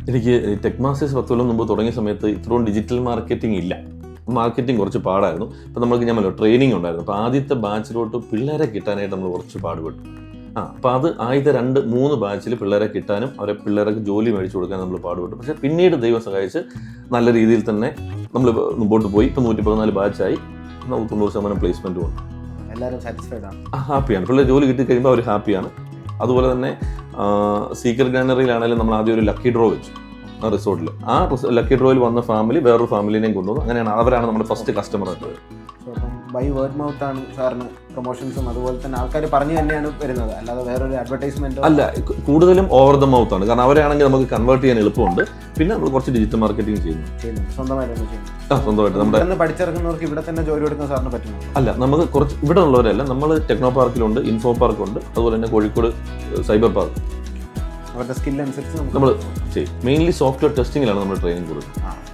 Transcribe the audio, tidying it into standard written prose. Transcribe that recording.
എനിക്ക് tech masters 10 കൊല്ലം മുമ്പ് തുടങ്ങിയ സമയത്ത് ഇത്രയും ഡിജിറ്റൽ മാർക്കറ്റിംഗ് ഇല്ല. മാർക്കറ്റിംഗ് കുറച്ച് പാടായിരുന്നു. ഇപ്പോൾ നമുക്ക് ഞാൻ ട്രെയിനിങ് ഉണ്ടായിരുന്നു. അപ്പോൾ ആദ്യത്തെ ബാച്ചിലോട്ട് പിള്ളേരെ കിട്ടാനായിട്ട് നമ്മൾ കുറച്ച് പാടുപെട്ടു. അപ്പോൾ അത് ആദ്യത്തെ 2-3 ബാച്ചിൽ പിള്ളേരെ കിട്ടാനും പിള്ളേർക്ക് ജോലി മേടിച്ചു കൊടുക്കാനും നമ്മൾ പാടുപെട്ടു. പക്ഷേ പിന്നീട് ദൈവം സഹായിച്ച് നല്ല രീതിയിൽ തന്നെ നമ്മൾ മുമ്പോട്ട് പോയി. ഇപ്പോൾ 114 ബാച്ചായി, 90% പ്ലേസ്മെൻറ്റ് പോകും. എല്ലാവരും സാറ്റിസ്ഫൈഡ് ആണ്, ഹാപ്പിയാണ്. പിള്ളേർ ജോലി കിട്ടി കഴിയുമ്പോൾ അവർ ഹാപ്പിയാണ്. അതുപോലെ തന്നെ സീക്രട്ട് ഗാലറിയിലാണെങ്കിലും നമ്മൾ ആദ്യം ഒരു ലക്കി ഡ്രോ വെച്ചു റിസോർട്ടിൽ. ആ ലക്കി ഡ്രോയിൽ വന്ന ഫാമിലി വേറൊരു ഫാമിലിനെയും കൊണ്ടുവന്നു. അങ്ങനെയാണ് അവരാണ് നമ്മുടെ ഫസ്റ്റ് കസ്റ്റമർ ആയിട്ട്. അപ്പം ബൈ വേർഡ് മൗത്ത് ആണ് സാറിന് പ്രൊമോഷൻസും അതുപോലെ തന്നെ ആൾക്കാർ പറഞ്ഞു തന്നെയാണ് വരുന്നത്, അല്ലാതെ വേറൊരു അഡ്വർടൈസ്മെന്റ് അല്ല. കൂടുതലും ഓവർ ദ മൗത്ത് ആണ്. കാരണം അവരാണെങ്കിൽ നമുക്ക് കൺവേർട്ട് ചെയ്യാൻ എളുപ്പമുണ്ട്. പിന്നെ നമ്മൾ കുറച്ച് ഡിജിറ്റൽ മാർക്കറ്റിംഗ് ചെയ്യുന്നു, സ്വന്തമായിട്ട് സ്വന്തമായിട്ട്. നമ്മുടെ പഠിച്ചിറങ്ങുന്നവർക്ക് ഇവിടെ തന്നെ ജോലി കൊടുക്കാൻ സാറിന് പറ്റുന്നു? അല്ല, നമുക്ക് കുറച്ച് ഇവിടെ ഉള്ളവരല്ല, നമ്മൾ ടെക്നോ പാർക്കിലുണ്ട്, ഇൻഫോ പാർക്കുണ്ട്, അതുപോലെ തന്നെ കോഴിക്കോട് സൈബർ പാർക്ക്. അവരുടെ സ്കിൽ അനുസരിച്ച് നമ്മൾ ചെയ്യും. മെയിൻലി സോഫ്റ്റ്വെയർ ടെസ്റ്റിങ്ങിലാണ് നമ്മൾ ട്രെയിനിങ് കൊടുക്കുന്നത്.